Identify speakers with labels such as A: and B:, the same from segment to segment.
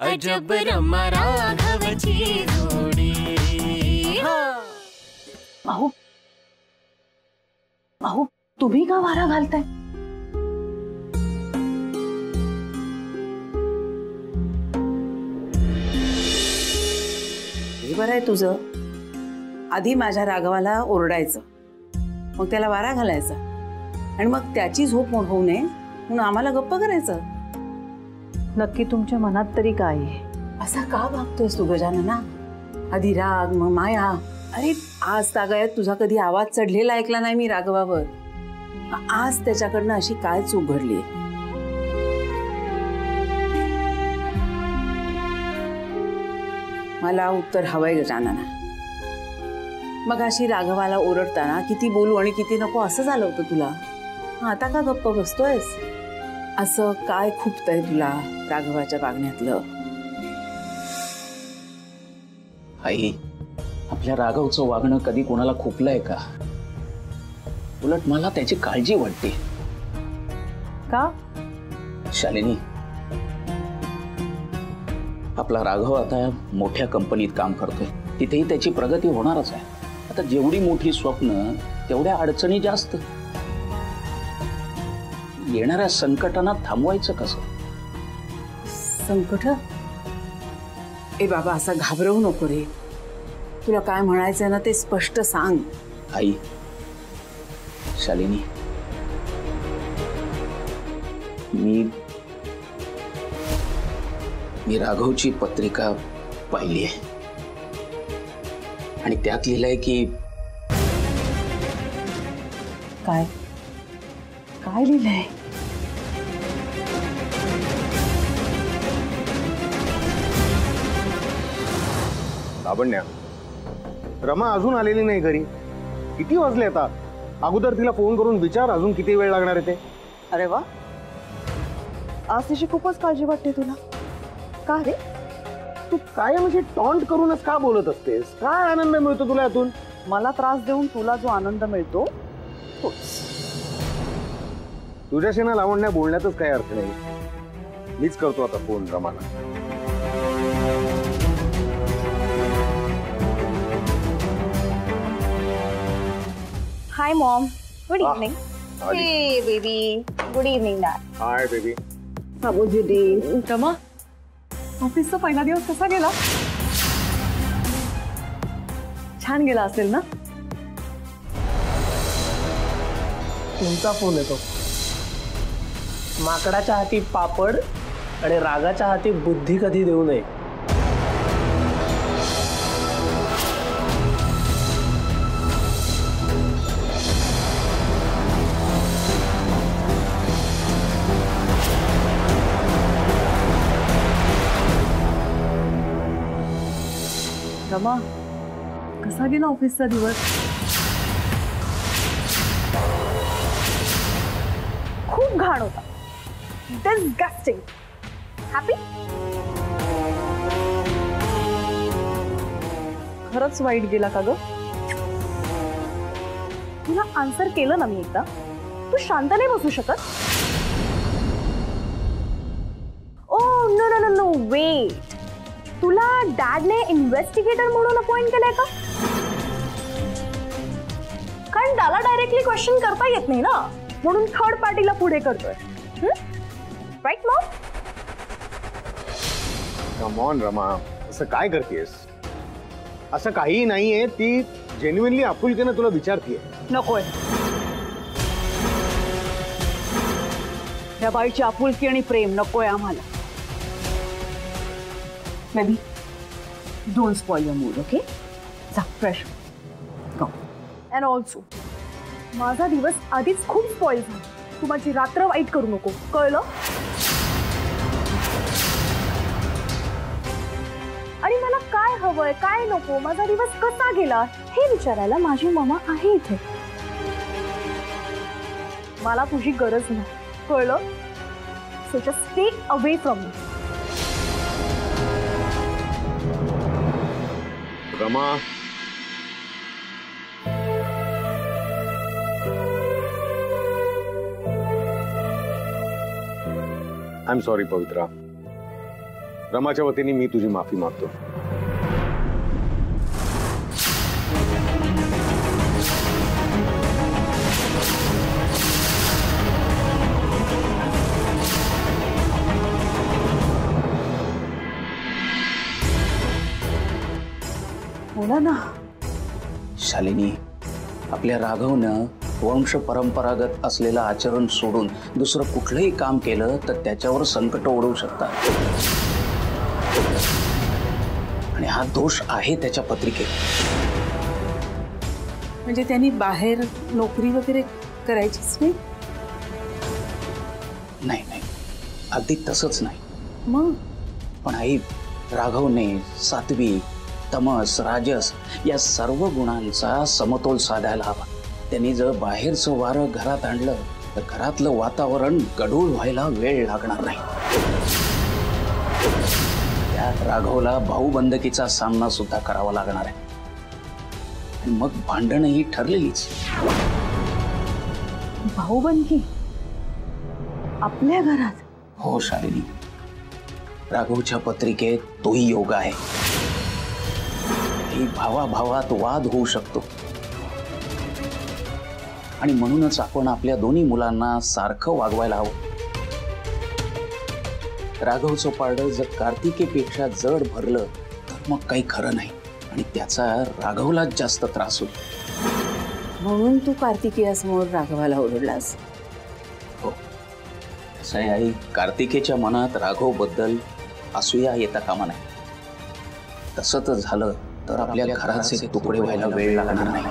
A: अजब रमा राघवची जोडी।
B: अहो अहो तुम्ही का वारा घालताय? हे बरं आहे तुझं, आधी माझ्या राघवाला ओरडायचं, मग त्याला वारा घालायचा आणि मग त्याची झोप मोड होऊ नये म्हणून आम्हाला गप्प करायचं। नक्की तुमच्या मनात तरी काय आहे? असा का वागतोयस तू गजानना? आधी राग मग माया। अरे आज तागायत तुझा कधी आवाज चढलेला ऐकला नाही मी राघवावर। आज त्याच्याकडनं अशी काय चूक घडली? मला उत्तर हवंय गजानना। मग अशी राघवाला ओरडताना किती बोलू आणि किती नको असं झालं होतं तुला। आता का गप्प बसतोयस? असं काय खुपतंय तुला राघवाच्या वागण्यातलं?
C: आई, आपल्या राघवचं वागणं कधी कोणाला खुपलंय का? उलट मला त्याची काळजी वाटते।
B: का?
C: शालिनी, आपला राघव आता मोठ्या कंपनीत काम करतोय, तिथेही त्याची प्रगती होणारच आहे। आता जेवढी मोठी स्वप्न तेवढ्या अडचणी जास्त। येणाऱ्या संकटांना थांबवायचं कसं?
B: संकट? ए बाबा असा घाबरवू नको रे। तुला काय म्हणायचंय ना ते स्पष्ट सांग।
C: आई, शालिनी, मी राघवची पत्रिका पाहिली आहे आणि त्यात लिहिलंय की
B: काय काय लिहिलंय?
D: लावण्या, रमा अजून आलेली नाही घरी। किती वाजले आता? अगोदर तिला फोन करून विचार अजून किती वेळ लागणार आहे ते।
E: अरे वा, आज तिची खूपच काळजी वाटते तुला। का रे?
D: तू काय म्हणजे टॉन्ट करूनच का बोलत असतेस? काय आनंद मिळतो तुला यातून?
E: मला त्रास देऊन तुला जो आनंद मिळतो तोच।
D: तुझ्याशी ना लावण्या बोलण्यातच काही अर्थ नाही। मीच करतो आता फोन रमाला।
F: Hi mom, good evening. Hey baby, good evening dad.
D: Hi baby.
E: How was your day? Rama, ऑफिसचा पहिला दिवस कसा गेला? छान गेला असेल ना?
G: तुमचा फोन येतो। माकडाच्या हाती पापड आणि रागाच्या हाती बुद्धी कधी देऊ नये।
E: रमा, कसा गेला ऑफिसचा दिवस?
F: खूप घाण होता, डिस्गस्टिंग। हॅपी?
E: खरंच वाईट गेला का ग?
F: तुला आन्सर केलं ना मी एकदा, तू शांत नाही बसू शकत? Oh no no no no, wait, तुला डॅडने इन्व्हेस्टिगेटर म्हणून अपॉइंट केलंय का? कारण त्याला डायरेक्टली क्वेश्चन करता येत नाही ना, म्हणून थर्ड पार्टीला पुढे करतोय। Right mom?
D: Come on Rama, असं काय करतेस? असं काही नाहीये, ती जेन्युइनली आपुलकीने तुला विचारतीये।
E: नकोय, या बाईची आपुलकी आणि प्रेम नकोय आम्हाला। Baby, don't spoil your mood, okay? जा फ्रेश गो।
F: अँड ऑल्सो माझा दिवस आधीच खूप स्पॉइल झाला, तू माझी रात्र वाईट करू नको, कळलं? आणि मला काय हवंय काय नको, माझा दिवस कसा गेला हे विचारायला माझी मामा आहे इथे। मला तुझी गरज नाही, कळलं? So just stay away from me.
D: Rama, I am sorry Pavitra, रमाच्या वतीने मी तुझी माफी मागतो.
B: बोला ना.
C: शालिनी, आपल्या राघवनं वंश परंपरागत असलेलं आचरण सोडून दुसरं कुठलंही काम केलं तर त्याच्यावर संकट ओढवू शकतात. आणि हा दोष आहे त्याच्या पत्रिकेत.
B: म्हणजे त्यांनी बाहेर नोकरी वगैरे करायचीच नाही?
C: नाही नाही, अगदी तसंच नाही.
B: मग
C: पण आई, राघवने सात्विक, तमस, राजस या सर्व गुणांचा समतोल साधायला हवा. त्यांनी जर बाहेरचं वारं घरात आणलं तर घरातलं वातावरण गढूळ व्हायला वेळ लागणार नाही. त्यात राघवला भाऊबंदकीचा सामना सुद्धा करावा लागणार आहे. आणि मग भांडणं ही ठरलेलीच.
B: भाऊबंदकी आपल्या घरात?
C: हो शालिनी, राघवच्या पत्रिकेत तोही योग आहे. ही भावाभावात वाद होऊ शकतो. आणि म्हणूनच आपण आपल्या दोन्ही मुलांना सारखं वागवायला हवं. राघवचं पारडं जर कार्तिकेपेक्षा जड भरलं तर मग काही खरं नाही आणि त्याचा राघवलाच जास्त त्रास होईल.
B: म्हणून तू कार्तिकेयासमोर राघवाला ओरडलास?
C: हो, असं आहे आई, कार्तिकेच्या मनात राघव बद्दल असूया येता कामा नाही. तसं तर झालं तर आपल्या घराचे तुकडे व्हायला वेळ लागणार नाही.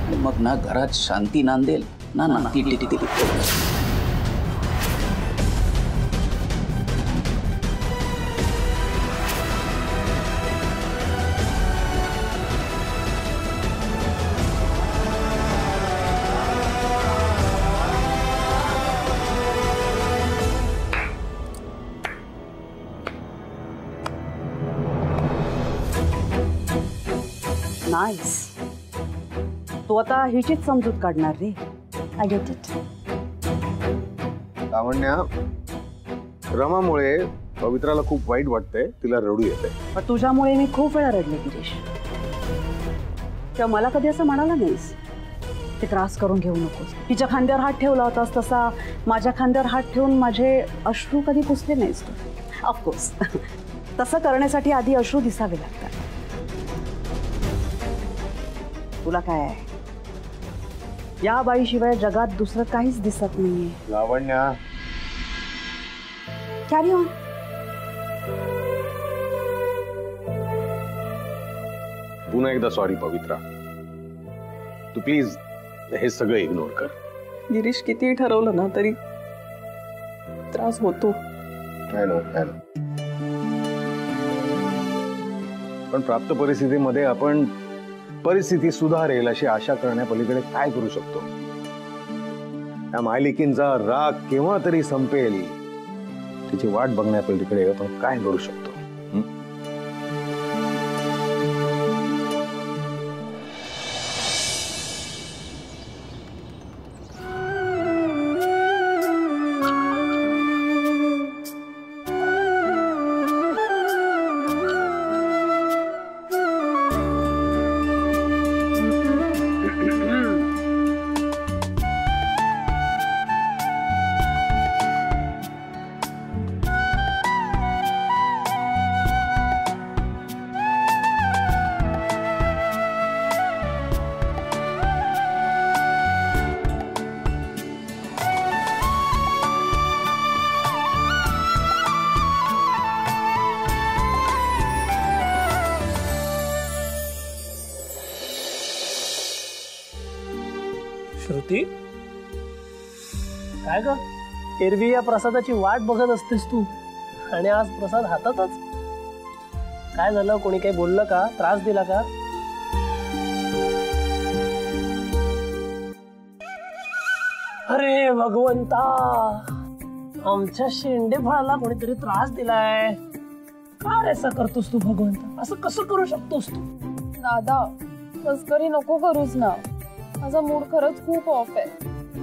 C: आणि मग ना घरात शांती नांदेल ना नाती टिकतील.
E: नाईस. तू आता हिचीच समजूत काढणार रे. I get it.
D: लावण्या, रमामुळे पवित्राला खूप वाईट वाटतंय, तिला रडू येते.
E: पण तुझ्यामुळे मी खूप वेळा रडले गिरीश. तेव्हा मला कधी असं म्हणाला नाहीस की त्रास करून घेऊ नकोस. तिच्या खांद्यावर हात ठेवला होतास तसा माझ्या खांद्यावर हात ठेवून माझे अश्रू कधी पुसले नाहीस तू. ऑफकोर्स तसं करण्यासाठी आधी अश्रू दिसावे लागतात. तुला काय आहे, या बाईशिवाय जगात दुसरं काहीच दिसत नाहीये.
D: लावण्या,
E: कॅरी ऑन.
D: पुन्हा एकदा सॉरी पवित्रा. तू प्लीज हे सगळं इग्नोर कर.
F: गिरीश, किती ठरवलं ना तरी त्रास होतो.
D: पण प्राप्त परिस्थितीमध्ये आपण परिस्थिती सुधारेल अशी आशा करण्यापलीकडे काय करू शकतो? त्या मायलिकींचा राग केव्हा तरी संपेल तिची वाट बघण्यापलीकडे आपण काय करू शकतो?
G: श्रुती, काय ग, एरवी या प्रसादाची वाट बघत असतेस तू आणि आज प्रसाद हातातच. काय झालं, कोणी काही बोललं का, त्रास दिला का? अरे भगवंता, आमच्या शेंडे फळाला कोणीतरी त्रास दिलाय. का रे असं करतोस तू भगवंता? असं कसं करू शकतोस तू?
F: दादा, मस्करी नको करूच ना. माझा मूड खरंच खूप ऑफ आहे.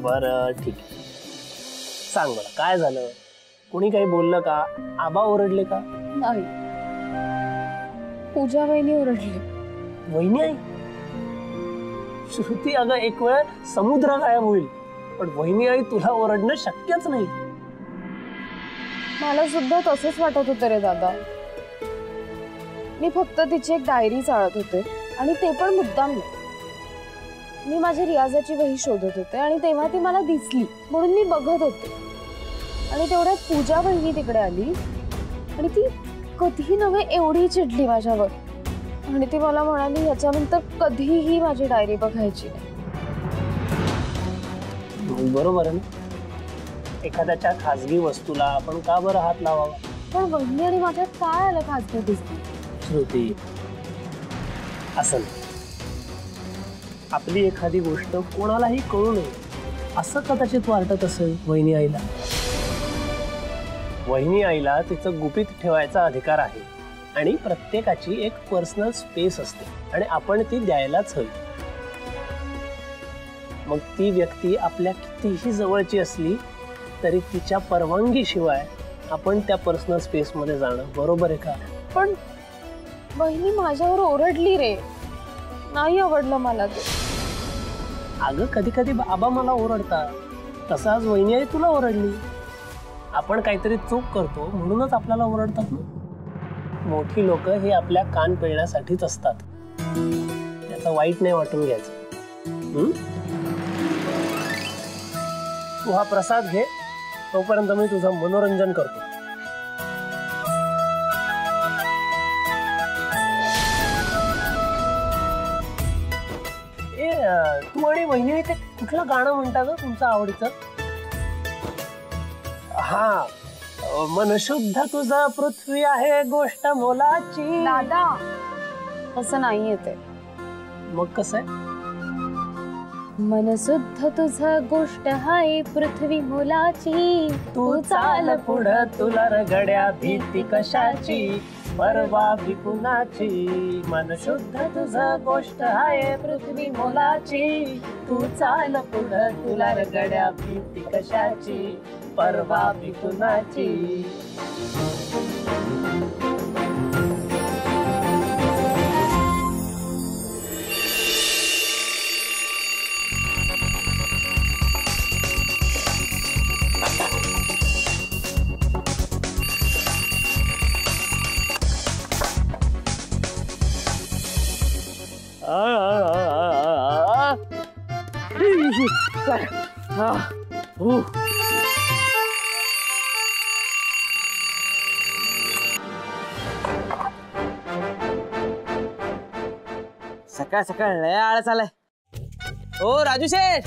G: बरं ठीक आहे, सांग मला काय झालं. कोणी काही बोललं का? आबा ओरडले का?
F: नाही, पूजा वहिनी ओरडली.
G: वहिनी आई? श्रुती, अगं एक वेळ समुद्र गायब होईल, पण वहिनी आई तुला ओरडणं शक्यच नाही.
F: मला सुद्धा तसंच वाटत होतं रे दादा. मी फक्त तिची एक डायरी चाळत होते आणि ते पण मुद्दाम नाही. मी माझी रियाजाची वही शोधत होते आणि तेव्हा ती मला दिसली म्हणून मी बघत होते. आणि तेवढ्यात पूजा वहिनी तिकडे आली आणि ती कधीही नव्हे एवढी चिडली माझ्यावर. आणि ती मला म्हणाली याच्यानंतर कधीही माझी डायरी बघायची नाही.
G: बरोबर आहे ना, एखाद्याच्या खाजगी वस्तूला आपण का बरं हात लावावा?
F: पण वहिनी आणि माझ्यात काय आलं खाजगी दिसली?
G: श्रुती, असं आपली एखादी गोष्ट कोणालाही कळू नये असं कदाचित वाटत असेल वहिनी आईला. वहिनी आईला तिचं गुपित ठेवायचा अधिकार आहे आणि प्रत्येकाची एक पर्सनल स्पेस असते आणि आपण ती द्यायलाच हवी. मग ती व्यक्ती आपल्या कितीही जवळची असली तरी तिच्या परवानगीशिवाय आपण त्या पर्सनल स्पेस मध्ये जाणं बरोबर आहे का?
F: पण वहिनी माझ्यावर ओरडली रे, नाही आवडलं मला ते.
G: अगं कधी कधी बाबा मला ओरडतात, तसं आज वहिनी आई तुला ओरडली. आपण काहीतरी चूक करतो म्हणूनच आपल्याला ओरडतात ना. मोठी लोक हे आपल्या कान पिळण्यासाठीच असतात, त्याचं वाईट नाही वाटून घ्यायचं. तू हा प्रसाद घे, तोपर्यंत मी तुझं मनोरंजन करतो. तू आणि वहिनी ते कुठलं गाणं म्हणता ग तुमचं आवडीचं? हा, मन शुद्ध तुझा पृथ्वी आहे गोष्ट मोलाची.
F: दादा असं नाहीये ते.
G: मग कसं आहे?
F: मन शुद्ध तुझा गोष्ट हाय पृथ्वी मोलाची.
G: तू चाल पुढं तुला रगड्या भीती कशाची, परवा विपुनाची. मन शुद्ध तुझा गोष्ट आहे पृथ्वी मोलाची. तू चाल पुढं तुला रगड्या भीती कशाची, परवा विपुनाची.
H: सकाळ सकाळ लय आळस आलाय. ओ राजू शेठ,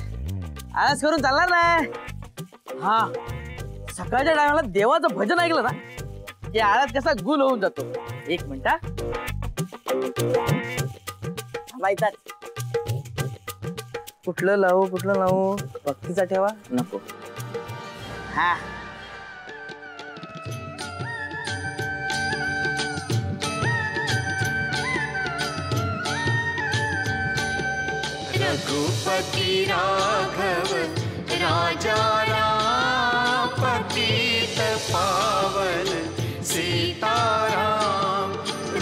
H: आळस करून चालणार नाही. हा, सकाळच्या टायमाला देवाचं भजन ऐकलं ना की आळस कसा गुल होऊन जातो. एक मिनिट माहितात कुठलं लावू भक्तीचा ठेवा नको. हा,
A: रघुपति राघव राजा राम पतित पावन सीताराम.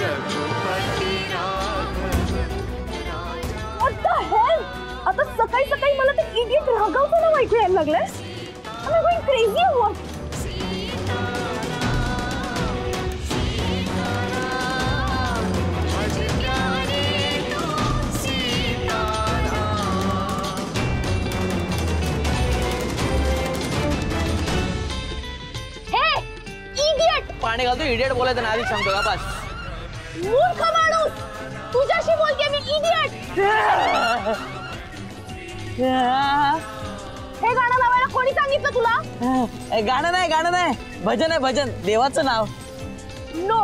A: रघुपति राघव राजा.
F: What the hell? आता सकाळी सकाळी मला ते इडियट राघवचं नाव ऐकू यायला लागलंय. Am I going crazy or what?
H: पाणी घालतो इडियट बोलायचं ना आधी सांगतो का बस.
F: मूर्ख माणूस, तुझ्याशी बोलते मी इडियट. हे गाणं लावायला कोणी सांगितलं तुला?
H: गाणं नाही भजन आहे, भजन देवाचं नाव.
F: नो,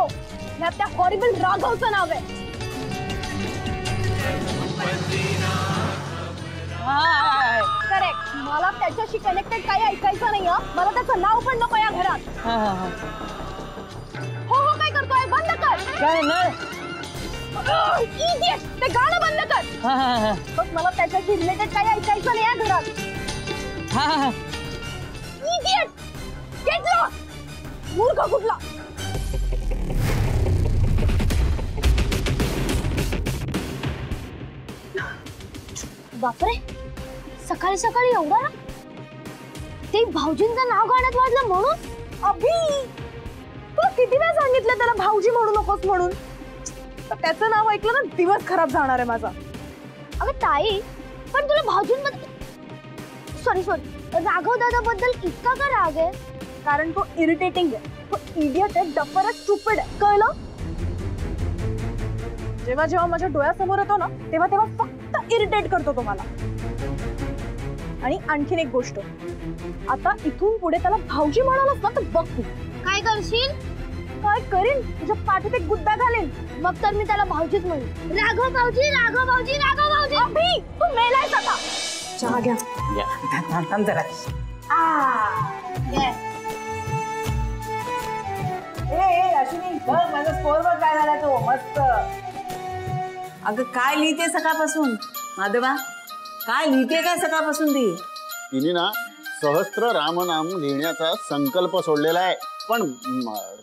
F: ह्यात त्या हॉरिबल राघवचं नाव आहे. करेक्ट, मला त्याच्याशी कनेक्टेड काही ऐकायचं नाही. मला त्याचं नाव पण नको या घरात. हो काय करतोय? बंद कर.
H: काय नाही,
F: इडियट, ते गाणं बंद कर. बघ, मला त्याच्याशी रिलेटेड काही ऐकायचं नाही या घरात. Idiot, get lost. मूर्ख कुठला. बापरे, सकाळी सकाळी एवढा ना. ते भाऊजींचं नाव गाण्यात वाजलं म्हणून. अभि, तू किती वेळा सांगितलं त्याला भाऊजी म्हणू नकोस म्हणून. त्याचं नाव ऐकलं ना दिवस खराब जाणार आहे माझा. अगं ताई, पण तुला भाऊजींबद्दल सॉरी राघव दादा बद्दल इतका का राग आहे? कारण तो इरिटेटिंग आहे, तो इडियट आहे, डफर आहे, स्टुपिड आहे. कळलं? जेव्हा जेव्हा माझ्या डोळ्यासमोर येतो ना तेव्हा तेव्हा फक्त इरिटेट करतो तो मला. आणि आणखीन एक गोष्ट, आता इथून पुढे त्याला भाऊजी म्हणालास ना तर बघ तू काय करशील. काय करीन? तुझ्या पाठीत एक गुद्दा घालेन. मग तर मी त्याला भाऊजीच म्हणेन. राघव भाऊजी, राघव भाऊजी, राघव भाऊजी. अभि, तू मेलायस आता. चहा घ्या.
B: थांब जरा. अश्विनी बघ माझा स्कोर बघ काय झाला तो. मस्त. अगं काय लिहिते सकाळपासून माधवा? काय लिहिते काय सकाळपासून ती?
I: तिने ना सहस्त्र रामनाम लिहिण्याचा संकल्प सोडलेला आहे, पण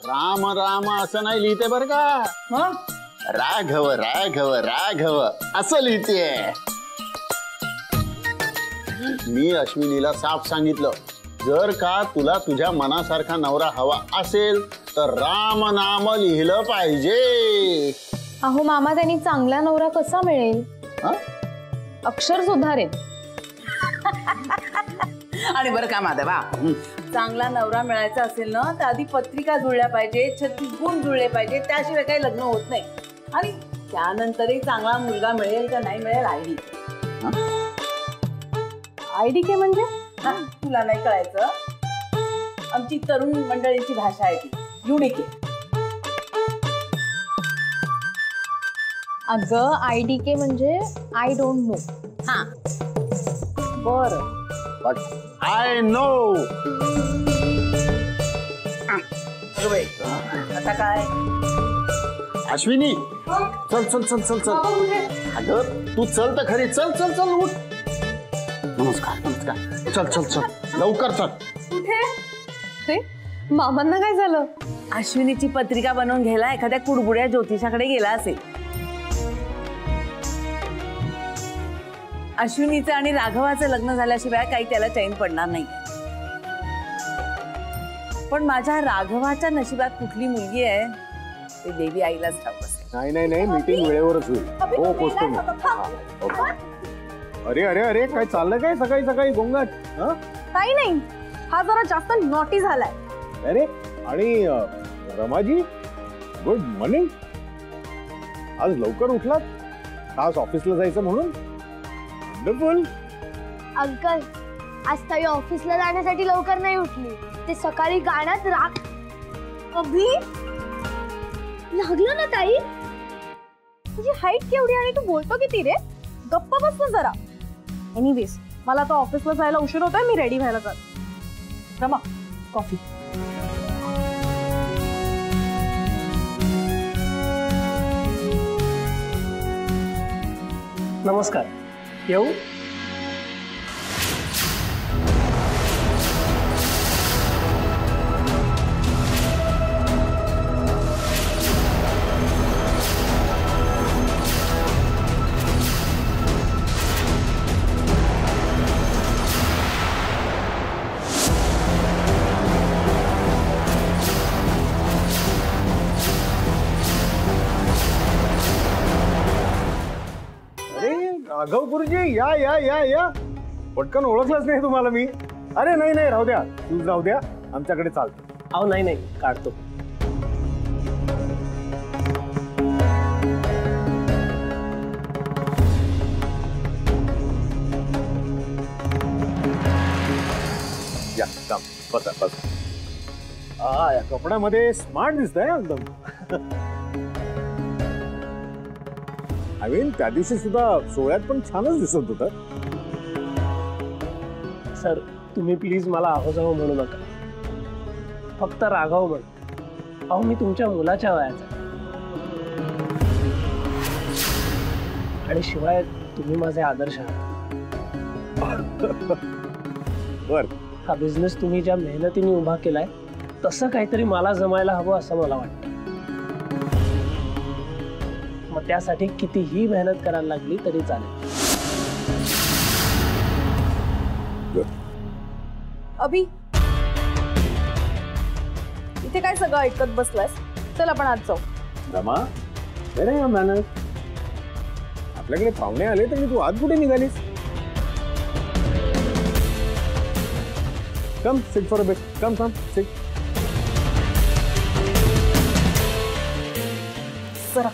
I: राम राम असं नाही लिहिते बर का.
B: मग
I: राघव राघव राघव असं लिहिते. मी अश्विनीला साफ सांगितलं, जर का तुला तुझ्या मनासारखा नवरा हवा असेल तर राम नाम लिहिलं पाहिजे.
F: अहो मामा, त्यांनी चांगला नवरा कसा मिळेल? अक्षर सुधारेल.
B: आणि बरं का माधवा, चांगला नवरा मिळायचा असेल ना तर आधी पत्रिका जुळल्या पाहिजे, 36 गुण जुळले पाहिजे, त्याशिवाय काही लग्न होत नाही. आणि त्यानंतरही चांगला मुलगा मिळेल का नाही मिळेल आयडी.
F: IDK म्हणजे?
B: तुला नाही कळायचं? आमची तरुण मंडळींची भाषा आहे ती, युनिके.
F: अगं IDK म्हणजे आय डोंट नो.
B: हा
F: बरं.
I: But I know.
B: आता काय?
I: अश्विनी, चल चल चल चल चल. अगं तू चल तर खरी. चल चल चल उठ. नमस्कार नमस्कार. चल चल चल लवकर चल.
F: कुठे? अरे मामांना काय झालं?
B: अश्विनीची पत्रिका बनवून घ्यायला एखाद्या कुडबुड्या ज्योतिषाकडे गेला असेल. अश्विनीचं आणि राघवाचं लग्न झाल्याशिवाय काही त्याला चैन पडणार नाही. पण माझ्या राघवाच्या नशिबात कुठली मुलगी आहे ते देवी आईलाच ठाऊक असेल.
D: नाही नाही नाही, मीटिंग वेळेवरच होईल. हो पोचतो मी. अरे अरे अरे, काय चाललं काय सकाळी सकाळी गोंगाट?
F: काही नाही, हा जरा जास्त नॉटी झालाय.
D: अरे आणि रमाजी, गुड मॉर्निंग. आज लवकर उठलात? आज ऑफिसला जायचं म्हणून? वंडरफुल.
F: अंकल, आज ताई ऑफिसला जाण्यासाठी लवकर नाही उठली. ते सकाळी गाण्यात राग. अभि, लागलं ना ताई? तुझी हाईट केवढी आणि तू बोलतो किती रे? गप्प बस ना जरा. एनिवेज, मला आता ऑफिसला जायला उशीर होतोय. मी रेडी व्हायला जात. रमा, कॉफी.
G: नमस्कार. येऊ?
D: राघव गुरुजी, या या या या. पटकन ओळखलंच नाही तुम्हाला मी. अरे नाही नाही, राहू द्या, तू राहू द्या, आमच्याकडे चालतो.
G: अहो नाही नाही, काढतो.
D: या बसा बसा. या कपड्यामध्ये स्मार्ट दिसतंय एकदम. आय मीन त्या दिवशी सुद्धा सोहळ्यात पण छानच दिसत होतं.
G: सर, तुम्ही प्लीज मला आहो म्हणू नका. फक्त राघव म्हण. अहो मी तुमच्या मुलाच्या वयाचा, आणि शिवाय तुम्ही माझे आदर्श आहात.
D: बर,
G: हा बिझनेस तुम्ही ज्या मेहनतीने उभा केलाय तसं काहीतरी मला जमायला हवं असं मला वाटतं. मग त्यासाठी कितीही मेहनत करायला लागली तरी चालेल.
F: अभि, इथे काय सगळं ऐकत बसलास? चल आपण आज जाऊ.
D: रमा, मेहनत आपल्याकडे पाहुणे आले तरी तू आज कुठे निघालीस? Come sit for a bit. Come sit.
F: जरा